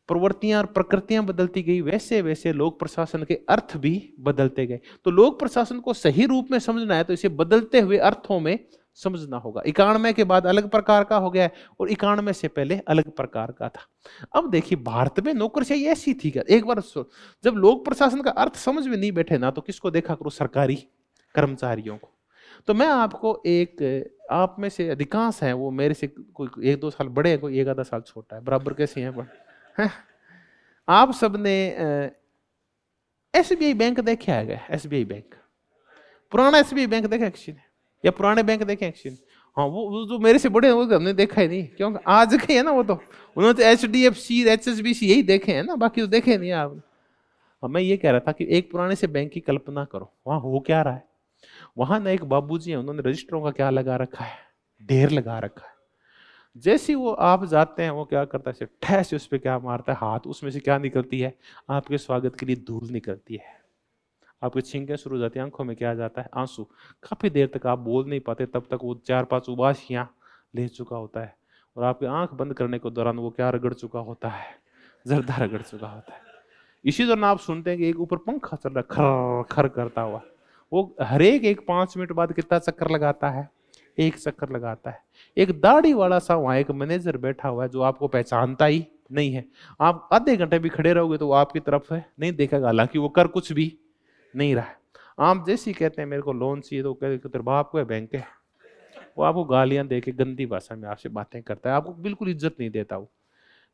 प्रवृत्तियां और प्रकृतियां बदलती गई, वैसे वैसे लोक प्रशासन के अर्थ भी बदलते गए। तो लोक प्रशासन को सही रूप में समझना है तो इसे बदलते हुए अर्थों में समझना होगा। 91 के बाद अलग प्रकार का हो गया और 91 से पहले अलग प्रकार का था। अब देखिए भारत में नौकरशाही ऐसी थी क्या, एक बार जब लोक प्रशासन का अर्थ समझ में नहीं बैठे ना, तो किसको देखा करो, सरकारी कर्मचारियों को। तो मैं आपको एक, आप में से अधिकांश हैं वो मेरे से कोई 1-2 साल बड़े हैं, कोई 1 आधा साल छोटा है, बराबर कैसे हैं, हैं? आप सबने एसबीआई बैंक देखा है? एसबीआई बैंक, पुराना एसबीआई बैंक देखा किसी ने, या पुराने बैंक देखे किसी ने? हाँ, वो जो मेरे से बड़े हैं वो हमने देखा ही नहीं, क्योंकि आज के है ना वो तो, उन्होंने तो एचडीएफसी एचएसबीसी यही देखे हैं ना, बाकी तो देखे नहीं आप। मैं ये कह रहा था कि एक पुराने से बैंक की कल्पना करो, वहां हो क्या रहा है। वहां ना एक बाबूजी है, उन्होंने रजिस्टरों का क्या लगा रखा है, ढेर लगा रखा है। जैसे ही वो आप जाते हैं, वो क्या करता है, ठैस उस पर क्या मारता है हाथ, उसमें से क्या निकलती है, आपके स्वागत के लिए धूल निकलती है, आपकी छींकें शुरू हो जाती है, आंखों में क्या आ जाता है, आंसू। काफी देर तक आप बोल नहीं पाते, तब तक वो 4-5 उबासियां ले चुका होता है, और आपके आंख बंद करने के दौरान वो क्या रगड़ चुका होता है, जर्दा रगड़ चुका होता है। इसी दौरान आप सुनते हैं कि एक ऊपर पंखा चल रहा है, खर खर करता हुआ। वो हर एक 5 मिनट बाद कितना चक्कर लगाता है, एक चक्कर लगाता है। एक दाढ़ी वाला सा वहां एक मैनेजर बैठा हुआ है जो आपको पहचानता ही नहीं है। आप आधे घंटे भी खड़े रहोगे तो वो आपकी तरफ है नहीं देखेगा, हालांकि वो कर कुछ भी नहीं रहा है। आप जैसे ही कहते हैं मेरे को लोन चाहिए, तो कहते तेरे बाप को है बैंक है, वो आपको गालियां दे के गंदी भाषा में आपसे बातें करता है, आपको बिल्कुल इज्जत नहीं देता वो।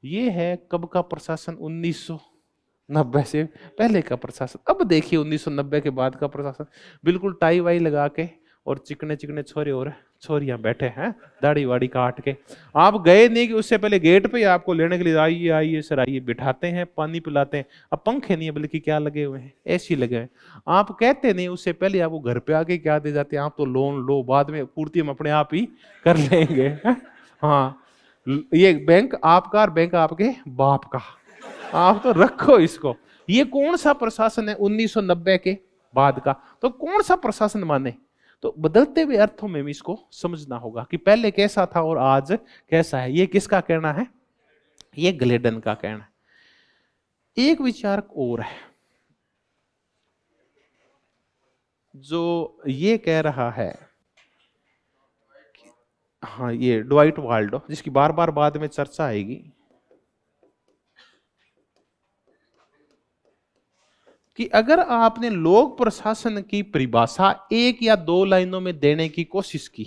ये है कब का प्रशासन, 1990 से पहले का प्रशासन। अब देखिए 1990 के बाद का प्रशासन, बिल्कुल टाई वाई लगा के और चिकने चिकने छोरे और छोरियां बैठे हैं दाढ़ी वाड़ी काट के। आप गए नहीं कि उससे पहले गेट पे आपको लेने के लिए, आइए आइए सर आइए, बिठाते हैं, पानी पिलाते हैं। अब पंखे नहीं है बल्कि क्या लगे हुए हैं, एसी लगे हुए हैं। आप कहते नहीं, उससे पहले आपको घर पे आके क्या दे जाते हैं, आप तो लोन लो, बाद में पूर्ति हम अपने आप ही कर लेंगे। हाँ, ये बैंक आपका और बैंक आपके बाप का, आप तो रखो इसको। ये कौन सा प्रशासन है 1990 के बाद का, तो कौन सा प्रशासन माने। तो बदलते हुए अर्थों में भी इसको समझना होगा कि पहले कैसा था और आज कैसा है। ये किसका कहना है, ये ग्लेडन का कहना है। एक विचारक और है जो ये कह रहा है, हाँ, ये ड्वाइट वाल्डो, जिसकी बार बार बाद में चर्चा आएगी, कि अगर आपने लोक प्रशासन की परिभाषा 1 या 2 लाइनों में देने की कोशिश की,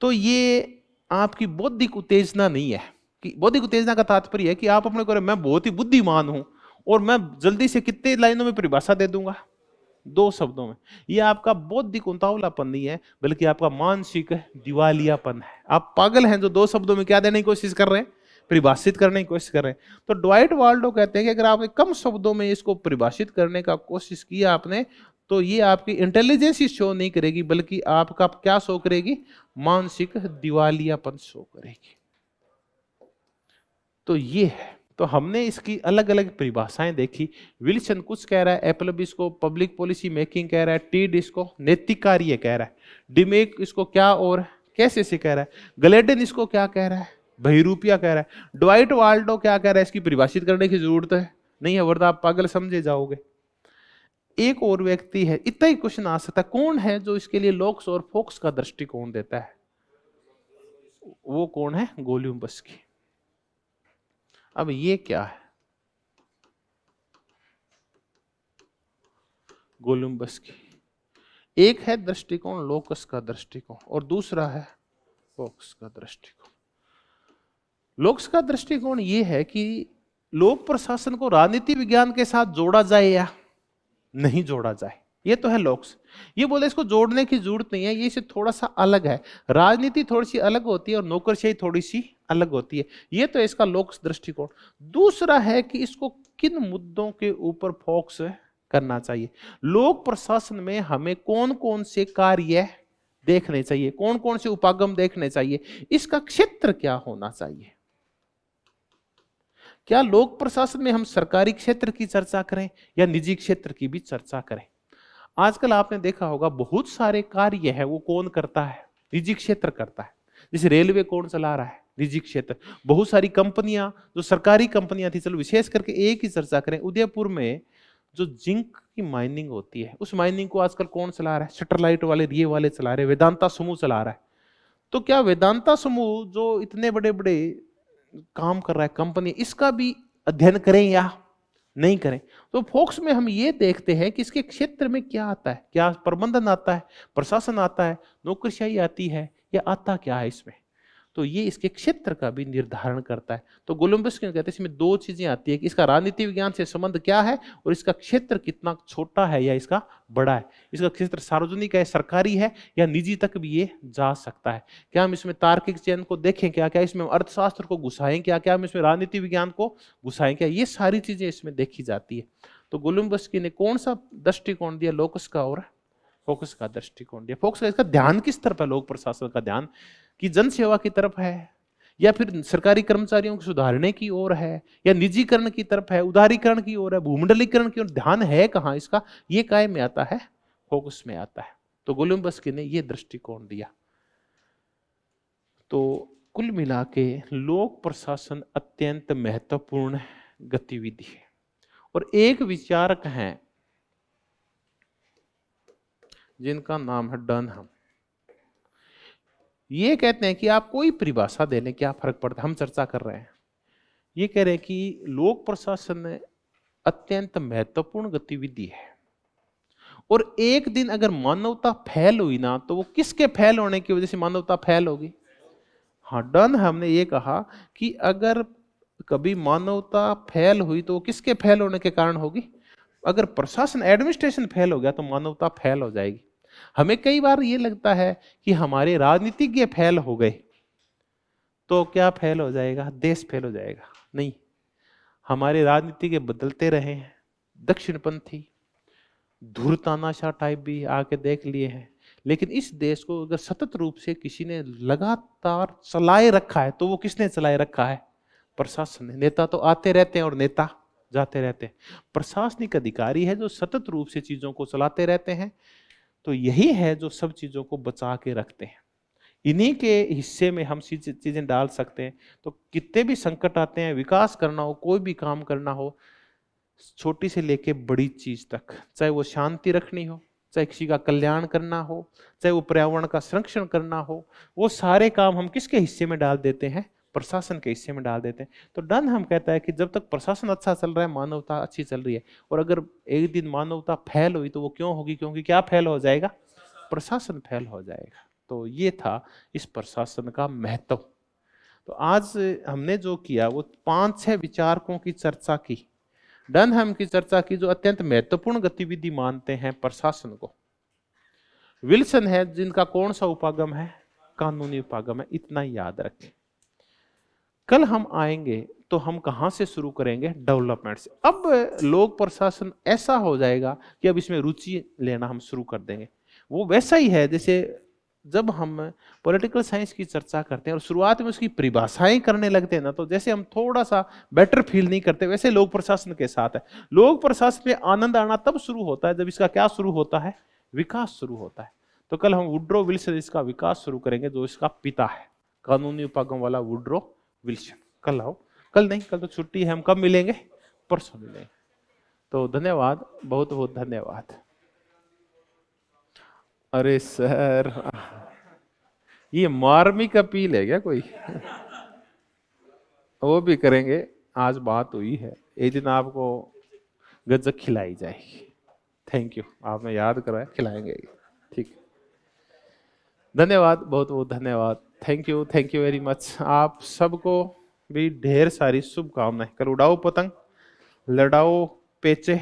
तो ये आपकी बौद्धिक उत्तेजना नहीं है। कि बौद्धिक उत्तेजना का तात्पर्य है कि आप अपने को, मैं बहुत ही बुद्धिमान हूं और मैं जल्दी से कितने लाइनों में परिभाषा दे दूंगा, 2 शब्दों में। ये आपका बौद्धिक उतावलापन नहीं है, बल्कि आपका मानसिक दिवालियापन है। आप पागल हैं जो 2 शब्दों में क्या देने की कोशिश कर रहे हैं, परिभाषित करने की कोशिश कर रहे हैं। तो ड्वाइट वाल्डो कहते हैं कि अगर आपने कम शब्दों में इसको परिभाषित करने का कोशिश किया आपने, तो ये आपकी इंटेलिजेंस ही शो नहीं करेगी, बल्कि आपका क्या शो करेगी, मानसिक दिवालियापन शो करेगी। तो ये है। तो हमने इसकी अलग अलग परिभाषाएं देखी। विल्सन कुछ कह रहा है, एप्पल इसको पब्लिक पॉलिसी मेकिंग कह रहा है, टीड इसको नैतिक कार्य कह रहा है, डिमेक इसको क्या और कैसे से कह रहा है, ग्लेडन इसको क्या कह रहा है, बहिरूपिया कह रहा है, ड्वाइट वाल्डो क्या कह रहा है, इसकी परिभाषित करने की जरूरत है नहीं है, वरना आप पागल समझे जाओगे। एक और व्यक्ति है, इतना ही क्वेश्चन आ सकता है, कौन है जो इसके लिए लॉक्स और फोक्स का दृष्टिकोण देता है। वो कौन है, गोल्युम्बस्की। अब ये क्या है, गोलुम्बस्की एक है दृष्टिकोण लोकस का दृष्टिकोण और दूसरा है फोक्स का दृष्टिकोण। लोकस का दृष्टिकोण ये है कि लोक प्रशासन को राजनीति विज्ञान के साथ जोड़ा जाए या नहीं जोड़ा जाए, ये तो है लोक्स। ये बोले इसको जोड़ने की जरूरत नहीं है, ये इससे थोड़ा सा अलग है, राजनीति थोड़ी सी अलग होती है और नौकरशाही थोड़ी सी अलग होती है, ये तो इसका लोक्स दृष्टिकोण। दूसरा है कि इसको किन मुद्दों के ऊपर फोकस करना चाहिए, लोक प्रशासन में हमें कौन कौन से कार्य देखने चाहिए, कौन कौन से उपागम देखने चाहिए, इसका क्षेत्र क्या होना चाहिए। क्या लोक प्रशासन में हम सरकारी क्षेत्र की चर्चा करें या निजी क्षेत्र की भी चर्चा करें। आजकल आपने देखा होगा बहुत सारे कार्य है वो कौन करता है, निजी क्षेत्र करता है। जैसे रेलवे कौन चला रहा है, निजी क्षेत्र। बहुत सारी कंपनियां जो सरकारी कंपनियां थी, चलो विशेष करके एक ही चर्चा करें, उदयपुर में जो जिंक की माइनिंग होती है, उस माइनिंग को आजकल कौन चला रहा है, स्टरलाइट वाले ये वाले चला रहे, वेदांता समूह चला रहा है। तो क्या वेदांता समूह जो इतने बड़े बड़े काम कर रहा है कंपनी, इसका भी अध्ययन करें या नहीं करें। तो फोक्स में हम ये देखते हैं कि इसके क्षेत्र में क्या आता है, क्या प्रबंधन आता है, प्रशासन आता है, नौकरशाही आती है, या आता क्या है इसमें। तो ये इसके क्षेत्र का भी निर्धारण करता है। तो गोलम्बस कहते हैं इसमें दो चीजें आती है कि इसका राजनीति विज्ञान से संबंध क्या है और इसका क्षेत्र कितना छोटा है या इसका बड़ा है, इसका क्षेत्र सार्वजनिक है, सरकारी है, या निजी तक भी ये जा सकता है। क्या हम इसमें तार्किक चयन को देखें, क्या क्या इसमें अर्थशास्त्र को घुसाएं, क्या क्या हम इसमें राजनीति विज्ञान को घुसाएं, क्या ये सारी चीजें इसमें देखी जाती है। तो गोलम्बस्की ने कौन सा दृष्टिकोण दिया, लोकस का और फोकस का दृष्टिकोण दिया। फोकस का इसका ध्यान किस तरफ है, लोक प्रशासन का ध्यान कि जन सेवा की तरफ है, या फिर सरकारी कर्मचारियों को सुधारने की ओर है, या निजीकरण की तरफ है, उदारीकरण की ओर है, भूमंडलीकरण की ओर, ध्यान है कहां इसका, ये काय में आता है, फोकस में आता है। तो गोलम्बस्की ने ये दृष्टिकोण दिया। तो कुल मिला के लोक प्रशासन अत्यंत महत्वपूर्ण गतिविधि है। और एक विचारक हैं जिनका नाम है डनहम, ये कहते हैं कि आप कोई परिभाषा दे लें क्या फर्क पड़ता है, हम चर्चा कर रहे हैं। ये कह रहे हैं कि लोक प्रशासन अत्यंत महत्वपूर्ण गतिविधि है, और एक दिन अगर मानवता फैल हुई ना, तो वो किसके फैल होने की वजह से मानवता फैल होगी। हाँ, डनहम ने ये कहा कि अगर कभी मानवता फैल हुई तो वो किसके फैल होने के कारण होगी। अगर प्रशासन एडमिनिस्ट्रेशन फैल हो गया तो मानवता फैल हो जाएगी। हमें कई बार ये लगता है कि हमारे राजनीतिज्ञ फैल हो गए तो क्या फैल हो जाएगा, देश फैल हो जाएगा। नहीं, हमारे राजनीतिज्ञ बदलते रहे हैं, दक्षिणपंथी धूर्तानाशाह टाइप भी आके देख लिए हैं, लेकिन इस देश को अगर सतत रूप से किसी ने लगातार चलाए रखा है तो वो किसने चलाए रखा है, प्रशासन ने। नेता तो आते रहते हैं और नेता जाते रहते हैं, प्रशासनिक अधिकारी है जो सतत रूप से चीजों को चलाते रहते हैं। तो यही है जो सब चीजों को बचा के रखते हैं, इन्हीं के हिस्से में हम चीजें डाल सकते हैं। तो कितने भी संकट आते हैं, विकास करना हो, कोई भी काम करना हो, छोटी से लेके बड़ी चीज तक, चाहे वो शांति रखनी हो, चाहे किसी का कल्याण करना हो, चाहे वो पर्यावरण का संरक्षण करना हो, वो सारे काम हम किसके हिस्से में डाल देते हैं, प्रशासन के हिस्से में डाल देते हैं। तो डनहम कहता है कि जब तक प्रशासन अच्छा चल रहा है, मानवता अच्छी चल रही है, और अगर एक दिन मानवता फैल हुई तो वो क्यों होगी, क्योंकि क्या फैल हो जाएगा, प्रशासन फैल हो जाएगा। तो ये था इस प्रशासन का महत्व। तो आज हमने जो किया वो 5-6 विचारकों की चर्चा की, डनहम की चर्चा की, जो अत्यंत महत्वपूर्ण गतिविधि मानते हैं प्रशासन को। विल्सन है जिनका कौन सा उपागम है, कानूनी उपागम है, इतना ही याद रखें। कल हम आएंगे तो हम कहां से शुरू करेंगे, डेवलपमेंट से। अब लोक प्रशासन ऐसा हो जाएगा कि अब इसमें रुचि लेना हम शुरू कर देंगे। वो वैसा ही है जैसे जब हम पॉलिटिकल साइंस की चर्चा करते हैं और शुरुआत में उसकी परिभाषाएं करने लगते हैं ना, तो जैसे हम थोड़ा सा बेटर फील नहीं करते, वैसे लोक प्रशासन के साथ है। लोक प्रशासन में आनंद आना तब शुरू होता है जब इसका क्या शुरू होता है, विकास शुरू होता है। तो कल हम वुड्रो विल्सन इसका विकास शुरू करेंगे, जो इसका पिता है, कानूनी उपागम वाला वुड्रो विल्सन। कल आओ, कल नहीं, कल तो छुट्टी है, हम कब मिलेंगे, परसों मिलेंगे। तो धन्यवाद, बहुत बहुत धन्यवाद। अरे सर, ये मार्मिक अपील है क्या कोई? वो भी करेंगे, आज बात हुई है, एक दिन आपको गज्जक खिलाई जाएगी। थैंक यू, आपने याद कराया, खिलाएंगे। ठीक, धन्यवाद, बहुत बहुत धन्यवाद। Thank you very much. आप सबको भी ढेर सारी शुभकामनाएं। कल उड़ाओ पतंग, लड़ाओ पेचे,